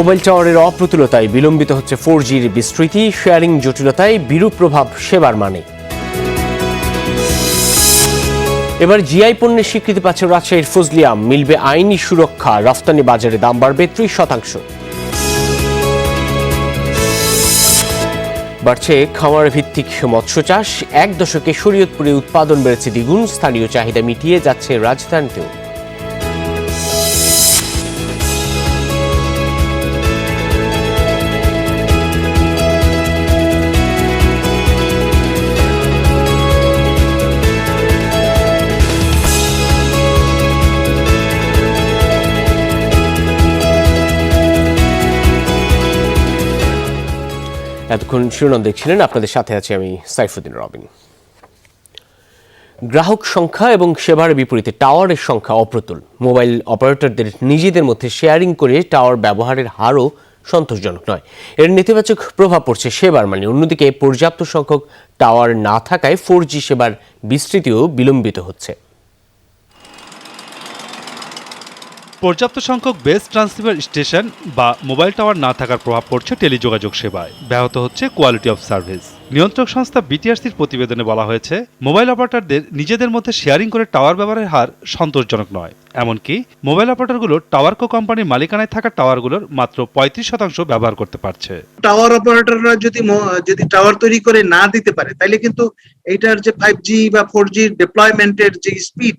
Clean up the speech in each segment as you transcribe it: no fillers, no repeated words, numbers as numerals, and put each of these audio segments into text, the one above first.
Mobile টাওয়ারের অপ্রতুলতায় বিলম্বিত হচ্ছে 4G'র বিস্তৃতি, শেয়ারিং জটিলতায় বিরূপ প্রভাব সেবার মানে। এবার জিআই পণ্যের স্বীকৃতি পাচ্ছে রাজশাহীর ফজলি আম, মিলবে আইনি সুরক্ষা, রফতানি বাজারে দাম বাড়বে 30%। বাড়ছে খামার ভিত্তিক মৎস্য চাষ, এক দশকে শরীয়তপুরে উৎপাদন বেড়েছে দ্বিগুণ, স্থানীয় চাহিদা মিটিয়ে যাচ্ছে রাজধানীতেও। এতক্ষণ শিরোনাম দেখছিলেন, আপনাদের সাথে আছি আমি সাইফুদ্দিন রবিন। গ্রাহক সংখ্যা এবং সেবার বিপরীতে টাওয়ারের সংখ্যা অপ্রতুল। মোবাইল অপারেটরদের নিজেদের মধ্যে শেয়ারিং করে টাওয়ার ব্যবহারের হারও সন্তোষজনক নয়। এর নেতিবাচক প্রভাব পড়ছে সেবার মানে। অন্যদিকে পর্যাপ্ত সংখ্যক টাওয়ার না থাকায় 4G সেবার বিস্তৃতিও বিলম্বিত হচ্ছে। পর্যাপ্ত সংখ্যক বেস ট্রান্সসিভার স্টেশন বা মোবাইল টাওয়ার না থাকার প্রভাব পড়ছে টেলিযোগাযোগ সেবায়, ব্যাহত হচ্ছে কোয়ালিটি অফ সার্ভিস। নিয়ন্ত্রক সংস্থা বিটিআরসির প্রতিবেদনে বলা হয়েছে, মোবাইল অপারেটরদের নিজেদের মধ্যে শেয়ারিং করে টাওয়ার ব্যবহারের হার সন্তোষজনক নয়। এমনকি মোবাইল অপারেটরগুলো টাওয়ারকো কোম্পানির মালিকানায় থাকা টাওয়ারগুলোর মাত্র 35% ব্যবহার করতে পারছে। টাওয়ার অপারেটররা যদি টাওয়ার তৈরি করে না দিতে পারে, তাইলে কিন্তু এইটার যে 5G বা 4G ডিপ্লয়মেন্টের যে স্পিড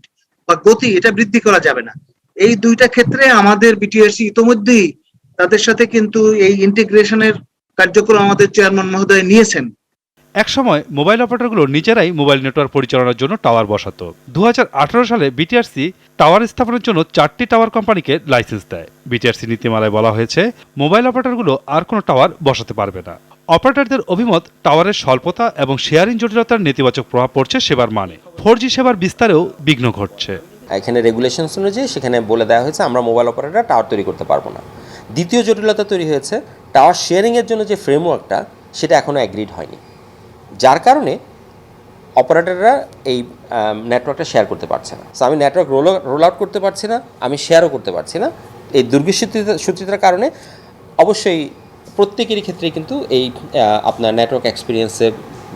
বা গতি, এটা বৃদ্ধি করা যাবে না। এই দুইটা ক্ষেত্রে আমাদের বিটিআরসি ইতোমধ্যেই তাদের সাথে কিন্তু এই ইন্টিগ্রেশনের কার্যক্রম আমাদের চেয়ারম্যান মহোদয় নিয়েছেন। একসময় মোবাইল অপারেটরগুলো নিজেরাই মোবাইল নেটওয়ার্ক পরিচালনার জন্য টাওয়ার বসাতো। 2018 সালে বিটিআরসি টাওয়ার স্থাপনের জন্য 4টি টাওয়ার কোম্পানিকে লাইসেন্স দেয়। বিটিআরসি নীতিমালায় বলা হয়েছে, মোবাইল অপারেটরগুলো আর কোনো টাওয়ার বসাতে পারবে না। অপারেটরদের অভিমত, টাওয়ারের স্বল্পতা এবং শেয়ারিং জটিলতার নেতিবাচক প্রভাব পড়ছে সেবার মানে। 4G সেবার বিস্তারেও বিঘ্ন ঘটছে। এখানে রেগুলেশনস অনুযায়ী সেখানে বলে দেওয়া হয়েছে আমরা মোবাইল অপারেটর টাওয়ার তৈরি করতে পারবো না। দ্বিতীয় জটিলতা তৈরি হয়েছে, টাওয়ার শেয়ারিংয়ের জন্য যে ফ্রেমওয়ার্কটা সেটা এখনও অ্যাগ্রিড হয়নি, যার কারণে অপারেটররা এই নেটওয়ার্কটা শেয়ার করতে পারছে না। সো আমি নেটওয়ার্ক রোল আউট করতে পারছি না, আমি শেয়ারও করতে পারছি না। এই দুর্গসূত্রিতার কারণে অবশ্যই প্রত্যেকেরই ক্ষেত্রেই কিন্তু এই আপনার নেটওয়ার্ক এক্সপিরিয়েন্সে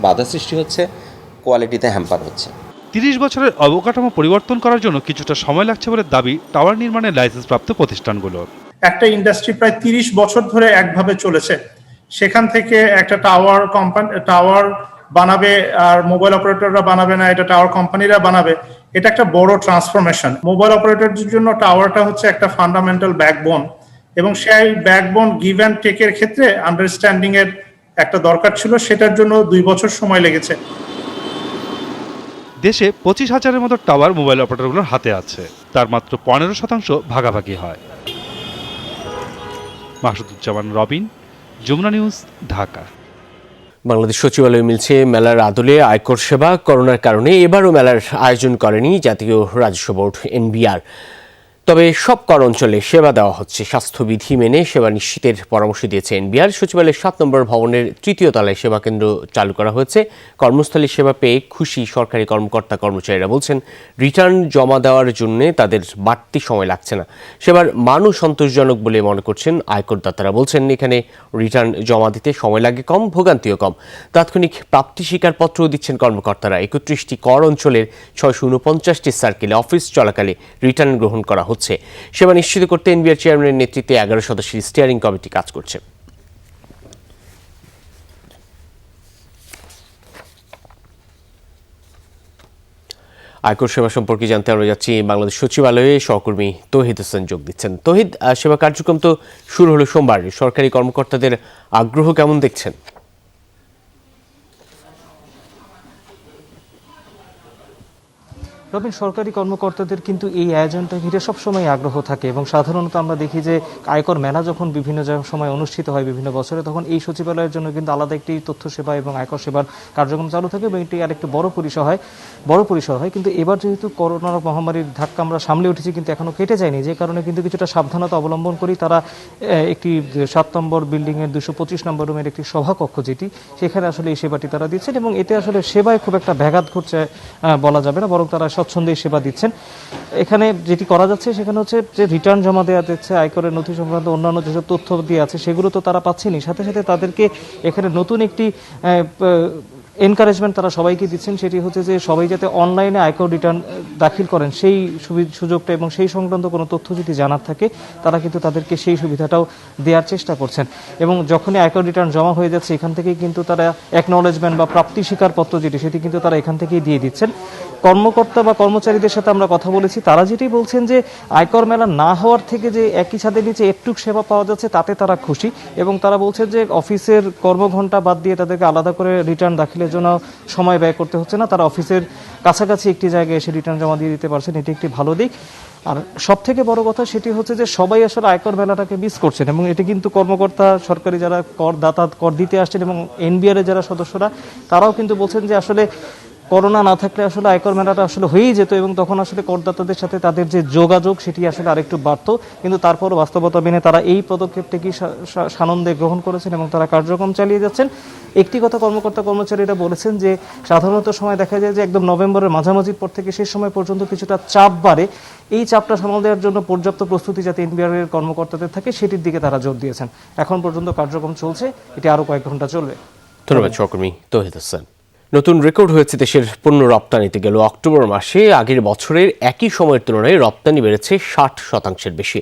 বাধা সৃষ্টি হচ্ছে, কোয়ালিটিতে হ্যাম্পার হচ্ছে। 30 বছরের অবকাঠামো পরিবর্তন করার জন্য কিছুটা সময় লাগছে বলে দাবি টাওয়ার নির্মাণের লাইসেন্সপ্রাপ্ত প্রতিষ্ঠানগুলোর। একটা ইন্ডাস্ট্রি প্রায় 30 বছর ধরে একভাবে চলেছে, সেখান থেকে একটা টাওয়ার বানাবে আর মোবাইল অপারেটররা বানাবে না, এটা টাওয়ার কোম্পানিরা বানাবে। এটা একটা বড় ট্রান্সফরমেশন। মোবাইল অপারেটরদের জন্য টাওয়ারটা হচ্ছে একটা ফান্ডামেন্টাল ব্যাকবোন, এবং সেই ব্যাকবোন গিভ অ্যান্ড টেকের ক্ষেত্রে আন্ডারস্ট্যান্ডিং এর একটা দরকার ছিল, সেটার জন্য 2 বছর সময় লেগেছে। দেশে 25,000-এর মতো টাওয়ার মোবাইল অপারেটরগুলোর হাতে আছে, তার মাত্র 15% ভাগাভাগি হয়। মাসুদুজ্জামান রবিন, যমুনা নিউজ, ঢাকা। বাংলাদেশ সচিবালয়ে মিলছে মেলার আদলে আয়কর সেবা। করোনার কারণে এবারও মেলার আয়োজন করেনি জাতীয় রাজস্ব বোর্ড এনবিআর। তবে সব কর অঞ্চলে সেবা দেওয়া হচ্ছে। স্বাস্থ্যবিধি মেনে সেবা নিশ্চিতের পরামর্শ দিয়েছে এনবিআর। সচিবালয়ের 7 নম্বর ভবনের 3য় তলায় সেবা কেন্দ্র চালু করা হয়েছে। কর্মস্থলে সেবা পেয়ে খুশি সরকারি কর্মকর্তা কর্মচারীরা বলছেন, রিটার্ন জমা দেওয়ার জন্য তাদের বাড়তি সময় লাগছে না। সেবার মানও সন্তোষজনক বলে মনে করছেন আয়করদাতারা। বলছেন, এখানে রিটার্ন জমা দিতে সময় লাগে কম, ভোগান্তিও কম। তাৎক্ষণিক প্রাপ্তি স্বীকারপত্রও দিচ্ছেন কর্মকর্তারা। 31টি কর অঞ্চলের 649টি সার্কেলে অফিস চলাকালে রিটার্ন গ্রহণ করা হচ্ছে। সেবা নিশ্চিত করতে এনবিআর চেয়ারম্যানের নেতৃত্বে 11 সদস্যের স্টিয়ারিং কমিটি কাজ করছে। আয়কর সেবা সম্পর্কে জানতে আমরা যাচ্ছি বাংলাদেশ সচিবালয়ে। সহকর্মী তৌহিদ হোসেন যোগ দিচ্ছেন। তৌহিদ, সেবা কার্যক্রম তো শুরু হলো সোমবার, সরকারি কর্মকর্তাদের আগ্রহ কেমন দেখছেন? রবিন, সরকারি কর্মকর্তাদের কিন্তু এই আয়োজনটা ঘিরে সবসময় আগ্রহ থাকে, এবং সাধারণত আমরা দেখি যে আয়কর মেলা যখন বিভিন্ন সময় অনুষ্ঠিত হয় বিভিন্ন বছরে, তখন এই সচিবালয়ের জন্য কিন্তু আলাদা একটি তথ্য সেবা এবং আয়কর সেবার কার্যক্রম চালু থাকে, এবং এটি আরেকটু বড় পরিসর হয়। কিন্তু এবার যেহেতু করোনার মহামারীর ধাক্কা আমরা সামলে উঠেছি, কিন্তু এখনো কেটে যায়নি, যে কারণে কিন্তু কিছুটা সাবধানতা অবলম্বন করি তারা একটি 7 নম্বর বিল্ডিংয়ের 225 নম্বর রুমের একটি সভাকক্ষ, যেটি সেখানে আসলে এই সেবাটি তারা দিচ্ছেন, এবং এতে আসলে সেবায় খুব একটা ব্যাঘাত ঘটছে বলা যাবে না, বরং তারা স্বচ্ছন্দেই সেবা দিচ্ছেন। এখানে যেটি করা যাচ্ছে সেখানে হচ্ছে যে রিটার্ন জমা দেওয়া যাচ্ছে, আয়করের নথি সংক্রান্ত অন্যান্য যেসব তথ্য দিয়ে আছে সেগুলো তো তারা পাচ্ছেনই, সাথে সাথে তাদেরকে এখানে নতুন একটি এনকারেজমেন্ট তারা সবাইকে দিচ্ছেন, সেটি হচ্ছে যে সবাই যাতে অনলাইনে আয়কর রিটার্ন দাখিল করেন সেই সুযোগটা, এবং সেই সংক্রান্ত কোনো তথ্য যদি জানার থাকে তারা কিন্তু তাদেরকে সেই সুবিধাটাও দেওয়ার চেষ্টা করছেন। এবং যখনই আয়কর রিটার্ন জমা হয়ে যাচ্ছে এখান থেকেই কিন্তু তারা অ্যাকনলেজমেন্ট বা প্রাপ্তি স্বীকারপত্র যেটি সেটি কিন্তু তারা এখান থেকেই দিয়ে দিচ্ছেন। কর্মকর্তা বা কর্মচারীদের সাথে আমরা কথা বলেছি, তারা যেটি বলছেন যে আয়কর মেলা না হওয়ার থেকে যে একই ছাদের নিচে একটুক সেবা পাওয়া যাচ্ছে তাতে তারা খুশি, এবং তারা বলছেন যে অফিসের কর্মঘণ্টা বাদ দিয়ে তাদেরকে আলাদা করে রিটার্ন দাখিলের জন্য সময় ব্যয় করতে হচ্ছে না, তারা অফিসের কাছাকাছি একটি জায়গায় এসে রিটার্ন জমা দিয়ে দিতে পারছেন, এটি একটি ভালো দিক। আর সব থেকে বড় কথা সেটি হচ্ছে যে সবাই আসলে আয়কর মেলাটাকে মিস করছেন, এবং এটি কিন্তু কর্মকর্তা, সরকারি যারা করদাতা, কর দিতে আসছেন এবং এনবিআর এর যারা সদস্যরা তারাও কিন্তু বলছেন যে আসলে করোনা না থাকলে আসলে আয়কর মেলাটা আসলে হয়েই যেত, এবং তখন আসলে করদাতাদের সাথে তাদের যে যোগাযোগ সেটি আসলে আরেকটু বাড়তো, কিন্তু তারপরও বাস্তবতা মেনে তারা এই পদক্ষেপটিকে সানন্দে গ্রহণ করেছেন এবং তারা কার্যক্রম চালিয়ে যাচ্ছেন। একটি কথা কর্মকর্তা কর্মচারীরা বলেছেন যে সাধারণত সময় দেখা যায় যে একদম নভেম্বরের মাঝামাঝির পর থেকে শেষ সময় পর্যন্ত কিছুটা চাপ বাড়ে, এই চাপটা সামাল দেওয়ার জন্য পর্যাপ্ত প্রস্তুতি যাতে এনবিআর এর কর্মকর্তাদের থাকে সেটির দিকে তারা জোর দিয়েছেন। এখন পর্যন্ত কার্যক্রম চলছে, এটি আরো কয়েক ঘন্টা চলবে। ধন্যবাদ সহকর্মী তৌহিদ হোসেন। নতুন রেকর্ড হয়েছে দেশের পণ্য রপ্তানিতে। গেল অক্টোবর মাসে আগের বছরের একই সময়ের তুলনায় রপ্তানি বেড়েছে 60% বেশি।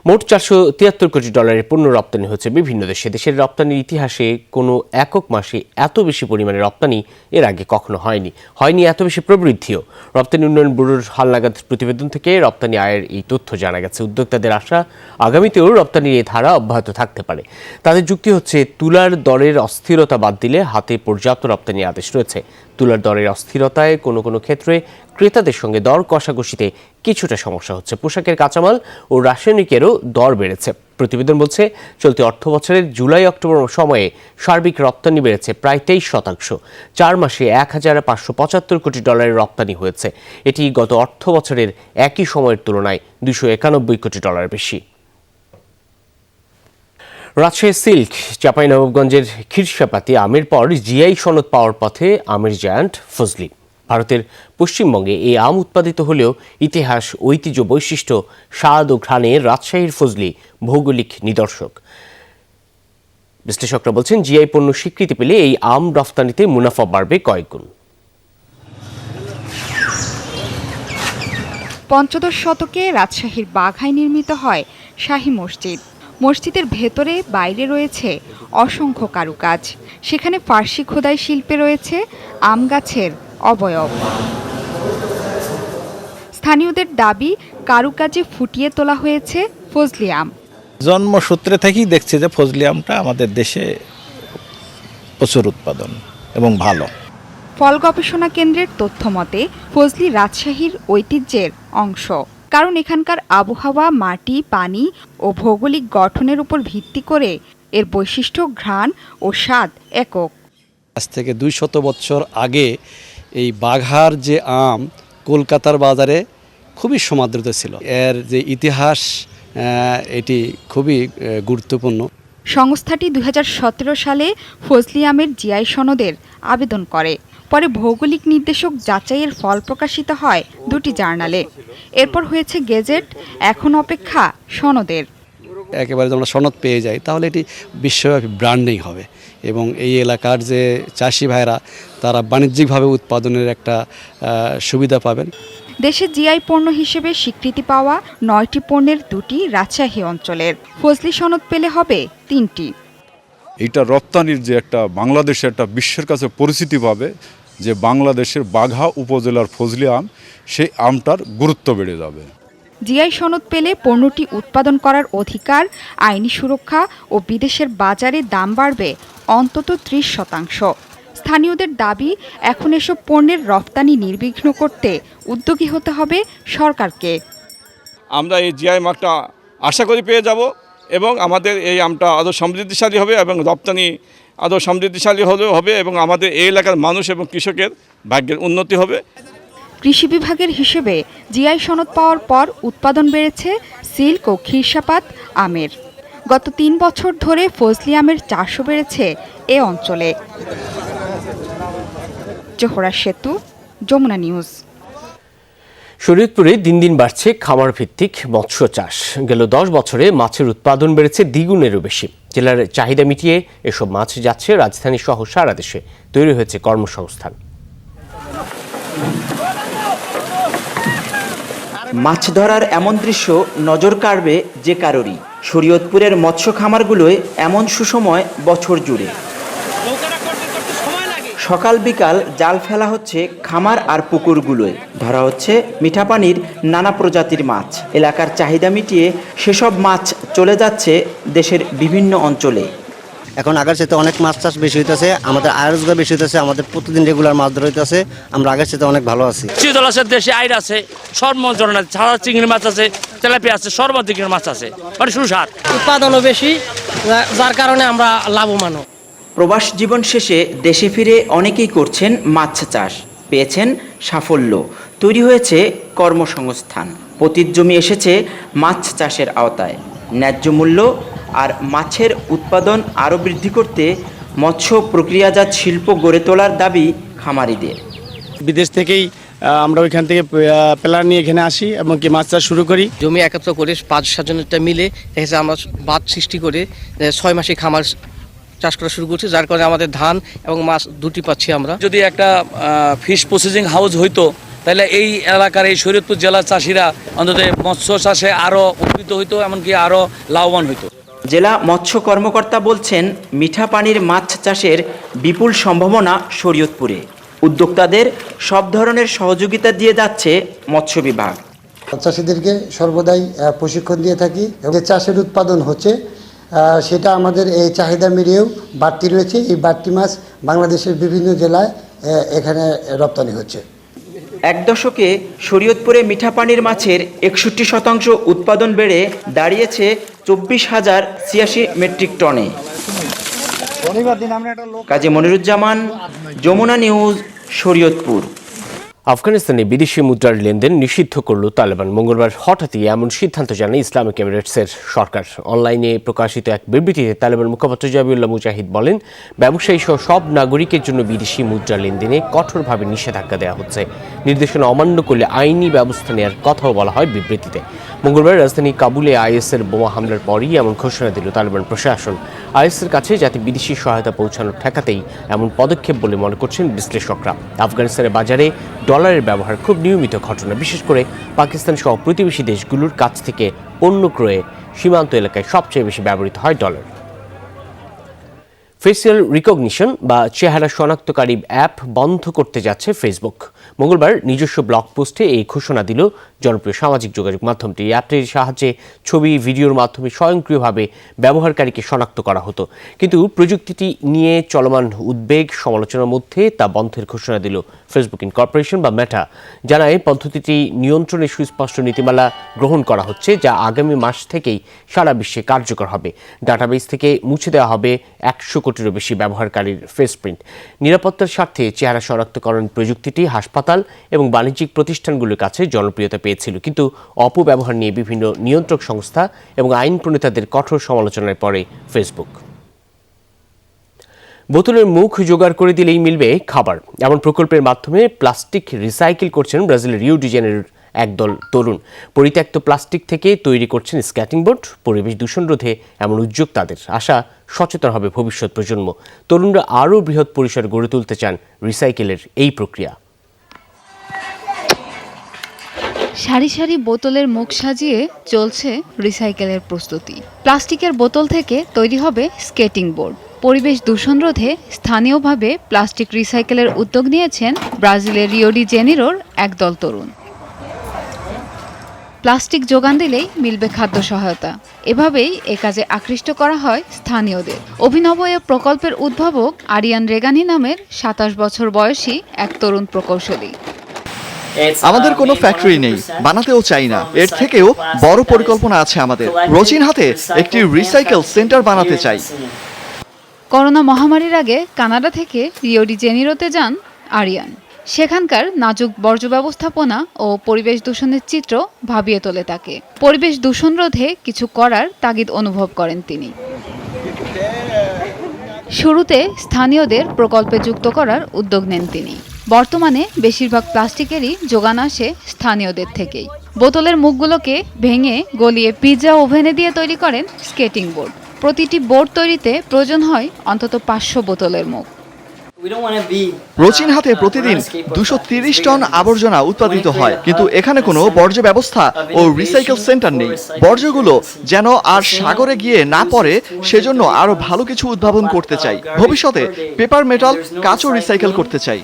মোট $473 কোটি পণ্য রপ্তানি হয়েছে বিভিন্ন দেশে। দেশের রপ্তানির ইতিহাসে কোনো একক মাসে এত বেশি পরিমাণে রপ্তানি এর আগে কখনো হয়নি এত বেশি প্রবৃদ্ধিও। রপ্তানি উন্নয়ন ব্যুরোর হালনাগাদ প্রতিবেদন থেকে রপ্তানি আয়ের এই তথ্য জানা গেছে। উদ্যোক্তাদের আশা, আগামীতেও রপ্তানির এই ধারা অব্যাহত থাকতে পারে। তাদের যুক্তি হচ্ছে, তুলার দরের অস্থিরতা বাদ দিলে হাতে পর্যাপ্ত রপ্তানি আদেশ রয়েছে। তুলার দরের অস্থিরতায় কোনো কোনো ক্ষেত্রে ক্রেতাদের সঙ্গে দর কষাকষিতে কিছুটা সমস্যা হচ্ছে। পোশাকের কাঁচামাল ও রাসায়নিকেরও দর বেড়েছে। প্রতিবেদন বলছে, চলতি অর্থ বছরের জুলাই অক্টোবর সময়ে সার্বিক রপ্তানি বেড়েছে প্রায় 23%। 4 মাসে $1,575 কোটি রপ্তানি হয়েছে। এটি গত অর্থ বছরের একই সময়ের তুলনায় $291 কোটি বেশি। রাজশাহী সিল্ক, চাঁপাইনবাবগঞ্জের খিরসাপাতি আমের পর জিআই সনদ পাওয়ার পথে আমের জায়ান্ট ফজলি। ভারতের পশ্চিমবঙ্গে এই আম উৎপাদিত হলেও ইতিহাস, ঐতিহ্য, বৈশিষ্ট্য, স্বাদ ও ঘ্রাণে রাজশাহীর ফজলি ভৌগোলিক নিদর্শক। বিশ্লেষকরা বলছেন, জিআই পণ্য স্বীকৃতি পেলে এই আম রফতানিতে মুনাফা বাড়বে কয়েকগুণ। পঞ্চদশ শতকে রাজশাহীর বাঘায় নির্মিত হয় শাহী মসজিদ। মসজিদের ভেতরে বাইরে রয়েছে অসংখ্য কারুকাজ। সেখানে ফার্সি খোদাই শিল্পে রয়েছে আম গাছের অবয়ব। স্থানীয়দের দাবি, কারুকাজে ফুটিয়ে তোলা হয়েছে ফজলি আম। জন্মসূত্রে থেকেই দেখছে যে ফজলি আমটা আমাদের দেশে প্রচুর উৎপাদন এবং ভালো। ফল গবেষণা কেন্দ্রের তথ্য মতে ফজলি রাজশাহীর ঐতিহ্যের অংশ, কারণ এখানকার আবহাওয়া, মাটি, পানি ও ভৌগোলিক গঠনের উপর ভিত্তি করে এর বৈশিষ্ট্য, ঘ্রাণ ও স্বাদ একক। আজ থেকে 200 বছর আগে এই বাঘার যে আম কলকাতার বাজারে খুবই সমাদৃত ছিল। এর যে ইতিহাস এটি খুবই গুরুত্বপূর্ণ। সংস্থাটি 2017 সালে ফজলি আমের জিআই সনদের আবেদন করে। পরে ভৌগোলিক নির্দেশক যাচাইয়ের ফল প্রকাশিত হয় 2টি জার্নালে। এরপর হয়েছে গেজেট, এখন অপেক্ষা সনদের। একেবারে যদি আমরা সনদ পেয়ে যাই তাহলে এটি বিশ্বব্যাপী ব্র্যান্ডিং হবে, এবং এই এলাকার যে চাষি ভাইরা তারা বাণিজ্যিকভাবে উৎপাদনের একটা সুবিধা পাবেন। দেশে জিআই পণ্য হিসেবে স্বীকৃতি পাওয়া 9টি পণ্যের 2টি রাজশাহী অঞ্চলের। ফজলি সনদ পেলে হবে 3টি। এইটা রপ্তানির যে একটা বাংলাদেশে একটা বিশ্বের কাছে পরিচিতি পাবে যে বাংলাদেশের বাঘা উপজেলার ফজলি আম, সেই আমটার গুরুত্ব বেড়ে যাবে। জিআই সনদ পেলে পণ্যটি উৎপাদন করার অধিকার, আইনি সুরক্ষা ও বিদেশের বাজারে দাম বাড়বে অন্তত 30%। স্থানীয়দের দাবি, এখন এসব পণ্যের রপ্তানি নির্বিঘ্ন করতে উদ্যোগী হতে হবে সরকারকে। আমরা এই জিআই মার্কটা আশা করি পেয়ে যাব, এবং আমাদের এই আমটা আরও সমৃদ্ধিশালী হবে এবং রপ্তানি আরও সমৃদ্ধিশালী হবে, এবং আমাদের এই এলাকার মানুষ এবং কৃষকের ভাগ্যের উন্নতি হবে। কৃষি বিভাগের হিসেবে জিআই সনদ পাওয়ার পর উৎপাদন বেড়েছে সিল্ক ও খিরসাপাত আমের। গত 3 বছর ধরে ফজলি আমের চাষও বেড়েছে এ অঞ্চলে। জোহরা সেতু, যমুনা নিউজ। শরীয়তপুরে দিন দিন বাড়ছে খামার ভিত্তিক মৎস্য চাষ। গেল 10 বছরে মাছের উৎপাদন বেড়েছে দ্বিগুণেরও বেশি। জেলার চাহিদা মিটিয়ে এসব মাছ যাচ্ছে রাজধানী সহ সারা দেশে। তৈরি হয়েছে কর্মসংস্থান। মাছ ধরার এমন দৃশ্য নজর কাড়বে যে কারোরই। শরীয়তপুরের মৎস্য খামারগুলোয় এমন সুসময় বছর জুড়ে। সকাল বিকাল জাল ফেলা হচ্ছে খামার আর পুকুরগুলোয়, ধরা হচ্ছে মিঠা পানির নানা প্রজাতির মাছ। এলাকার চাহিদা মিটিয়ে সেসব মাছ চলে যাচ্ছে দেশের বিভিন্ন অঞ্চলে। এখন আগের চাইতে অনেক মাছ চাষ বেশি হইতেছে, আমাদের আয় রোজগার বেশি হইতেছে, আমাদের প্রতিদিন রেগুলার মাছ ধরা হইতেছে। আমরা আগের চাইতে অনেক ভালো আছি। শীতলাসের দেশে আইর আছে, সর্বজনের আছে, ছাড়া চিংড়ি মাছ আছে, তেলাপিয়া আছে, সর্বাধিকের মাছ আছে, মানে সুস্বাদ। উৎপাদনও বেশি, যার কারণে আমরা লাভবান। প্রবাস জীবন শেষে দেশে ফিরে অনেকেই করছেন মাছ চাষ, পেয়েছেন সাফল্য, তৈরি হয়েছে কর্মসংস্থান। পতিত জমি এসেছে মাছ চাষের আওতায়। ন্যায্য মূল্য আর মাছের উৎপাদন আরও বৃদ্ধি করতে মৎস্য প্রক্রিয়াজাত শিল্প গড়ে তোলার দাবি খামারিদের। বিদেশ থেকেই আমরা ওইখান থেকে প্ল্যান নিয়ে এখানে আসি এবং কি মাছ চাষ শুরু করি। জমি একত্র করে 5-7 জনেরটা মিলে দেখেছে আমরা বাঁধ সৃষ্টি করে 6 মাসে খামার চাষ করা শুরু করছি, যার কারণে আমাদের ধান এবং মাছ দুটি পাচ্ছি আমরা। যদি একটা ফিশ প্রসেসিং হাউস হইতো তাহলে এই এলাকার এই শরীয়তপুর জেলার চাষিরা অন্তত মৎস্য চাষে আরও উপকৃত হইতো, এমনকি আরও লাভবান হইতো। জেলা মৎস্য কর্মকর্তা বলছেন, মিঠা পানির মাছ চাষের বিপুল সম্ভাবনা শরীয়তপুরে। উদ্যোক্তাদের সব ধরনের সহযোগিতা দিয়ে যাচ্ছে মৎস্য বিভাগ। চাষিদেরকে সর্বদাই প্রশিক্ষণ দিয়ে থাকি এবং যে চাষের উৎপাদন হচ্ছে সেটা আমাদের এই চাহিদা মিলিয়েও বাড়তি রয়েছে। এই বাড়তি মাছ বাংলাদেশের বিভিন্ন জেলায় এখানে রপ্তানি হচ্ছে। এক দশকে শরীয়তপুরে মিঠা পানির মাছের 61% উৎপাদন বেড়ে দাঁড়িয়েছে 24,086 মেট্রিক টনে। কাজী মনিরুজ্জামান, যমুনা নিউজ, শরীয়তপুর। আফগানিস্তানে বিদেশি মুদ্রার লেনদেন নিষিদ্ধ করল তালেবান। মঙ্গলবার হঠাৎই এমন সিদ্ধান্ত জানায় ইসলামিক এমিরেটসের সরকার। অনলাইনে প্রকাশিত এক বিবৃতিতে তালেবান মুখপাত্র জাবিউল্লাহ মুজাহিদ বলেন, ব্যবসায়ী সহ সব নাগরিকের জন্য বিদেশি মুদ্রা লেনদেনে কঠোরভাবে নিষেধাজ্ঞা দেওয়া হচ্ছে। নির্দেশনা অমান্য করলে আইনি ব্যবস্থা নেওয়ার কথাও বলা হয় বিবৃতিতে। মঙ্গলবার রাজধানী কাবুলে আইএসের বোমা হামলার পরই এমন ঘোষণা দিল তালেবান প্রশাসন। আইএসের কাছে যাতে বিদেশি সহায়তা পৌঁছানো ঠেকাতেই এমন পদক্ষেপ বলে মনে করছেন বিশ্লেষকরা। আফগানিস্তানের বাজারে ডলারের ব্যবহার খুব নিয়মিত ঘটনা, বিশেষ করে পাকিস্তান সহ প্রতিবেশী দেশগুলোর কাছ থেকে পণ্য ক্রয়ে সীমান্ত এলাকায় সবচেয়ে বেশি ব্যবহৃত হয় ডলার। ফেসিয়াল রিকগনিশন বা চেহারা শনাক্তকারী অ্যাপ বন্ধ করতে যাচ্ছে ফেসবুক। মঙ্গলবার নিজস্ব ব্লগ পোস্টে এই ঘোষণা দিল জনপ্রিয় সামাজিক যোগাযোগ মাধ্যমটি। এই অ্যাপটির সাহায্যে ছবি, ভিডিওর মাধ্যমে স্বয়ংক্রিয়ভাবে ব্যবহারকারীকে শনাক্ত করা হতো, কিন্তু প্রযুক্তিটি নিয়ে চলমান উদ্বেগ সমালোচনার মধ্যে তা বন্ধের ঘোষণা দিল ফেসবুক ইনকর্পোরেশন বা মেটা। জানায় পদ্ধতিটি নিয়ন্ত্রণে সুস্পষ্ট নীতিমালা গ্রহণ করা হচ্ছে, যা আগামী মাস থেকেই সারা বিশ্বে কার্যকর হবে। ডাটাবেস থেকে মুছে দেওয়া হবে 100 কোটিরও বেশি ব্যবহারকারীর ফেসপ্রিন্ট। নিরাপত্তার স্বার্থে চেহারা শনাক্তকরণ প্রযুক্তিটি হাসপাতাল এবং বাণিজ্যিক প্রতিষ্ঠানগুলোর কাছে জনপ্রিয়তা পেয়েছিল, কিন্তু অপব্যবহার নিয়ে বিভিন্ন নিয়ন্ত্রক সংস্থা এবং আইন প্রণেতাদের কঠোর সমালোচনার পরে ফেসবুক। বোতলের মুখ জোগাড় করে দিলেই মিলবে খাবার, এমন প্রকল্পের মাধ্যমে প্লাস্টিক রিসাইকেল করছেন ব্রাজিলের রিও ডি জেনেরোর একদল তরুণ। পরিত্যক্ত প্লাস্টিক থেকে তৈরি করছেন স্কেটিং বোর্ড। পরিবেশ দূষণ রোধে এমন উদ্যোগ তাদের। আশা, সচেতন হবে ভবিষ্যৎ প্রজন্ম। তরুণরা আরও বৃহৎ পরিসর গড়ে তুলতে চান রিসাইকেলের এই প্রক্রিয়া। সারি সারি বোতলের মুখ সাজিয়ে চলছে রিসাইকেলের প্রস্তুতি। প্লাস্টিকের বোতল থেকে তৈরি হবে স্কেটিং বোর্ড। পরিবেশ দূষণ রোধে স্থানীয়ভাবে প্লাস্টিক রিসাইকেলের উদ্যোগ নিয়েছেন ব্রাজিলের রিও ডি জেনেরোর একদল তরুণ। প্লাস্টিক যোগান দিলেই মিলবে খাদ্য সহায়তা, এভাবেই এ কাজে আকৃষ্ট করা হয় স্থানীয়দের। অভিনব এ প্রকল্পের উদ্ভাবক আরিয়ান রেগানি নামের 27 বছর বয়সী এক তরুণ প্রকৌশলী। আমাদের কোনো ফ্যাক্টরি নেই, বানাতেও চাই না। এর থেকেও বড় পরিকল্পনা আছে আমাদের। রোজিন হাতে একটি রিসাইকেল সেন্টার বানাতে চাই। করোনা মহামারীর আগে কানাডা থেকে রিও ডি জেনেরোতে যান আরিয়ান। সেখানকার নাজুক বর্জ্য ব্যবস্থাপনা ও পরিবেশ দূষণের চিত্র ভাবিয়ে তোলে তাকে। পরিবেশ দূষণ রোধে কিছু করার তাগিদ অনুভব করেন তিনি। শুরুতে স্থানীয়দের প্রকল্পে যুক্ত করার উদ্যোগ নেন তিনি। বর্তমানে বেশিরভাগ প্লাস্টিকেরই যোগান আসে স্থানীয়দের থেকেই। বোতলের মুখগুলোকে ভেঙে গলিয়ে পিৎজা ওভেনে দিয়ে তৈরি করেন স্কেটিং বোর্ড। প্রতিটি বোর্ড তৈরিতে প্রয়োজন হয় অন্তত 500 বোতলের মুখ। রচিনহাটে প্রতিদিন 230 টন আবর্জনা উৎপাদিত হয়, কিন্তু এখানে কোনো বর্জ্য ব্যবস্থা ও রিসাইকেল সেন্টার নেই। বর্জ্যগুলো যেন আর সাগরে গিয়ে না পড়ে, সেজন্য আরো ভালো কিছু উদ্ভাবন করতে চাই। ভবিষ্যতে পেপার, মেটাল, কাঁচও রিসাইকেল করতে চাই।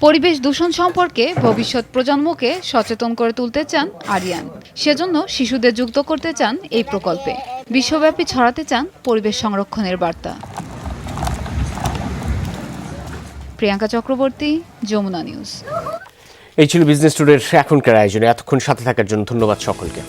পরিবেশ দূষণ সম্পর্কে ভবিষ্যৎ প্রজন্মকে সচেতন করে তুলতে চান আরিয়ান। সেজন্য শিশুদের যুক্ত করতে চান এই প্রকল্পে। বিশ্বব্যাপী ছড়াতে চান পরিবেশ সংরক্ষণের বার্তা। প্রিয়াঙ্কা চক্রবর্তী, যমুনা নিউজ। এই ছিল বিজনেস টুডের এখনকার আয়োজনে। এতক্ষণ সাথে থাকার জন্য ধন্যবাদ সকলকে।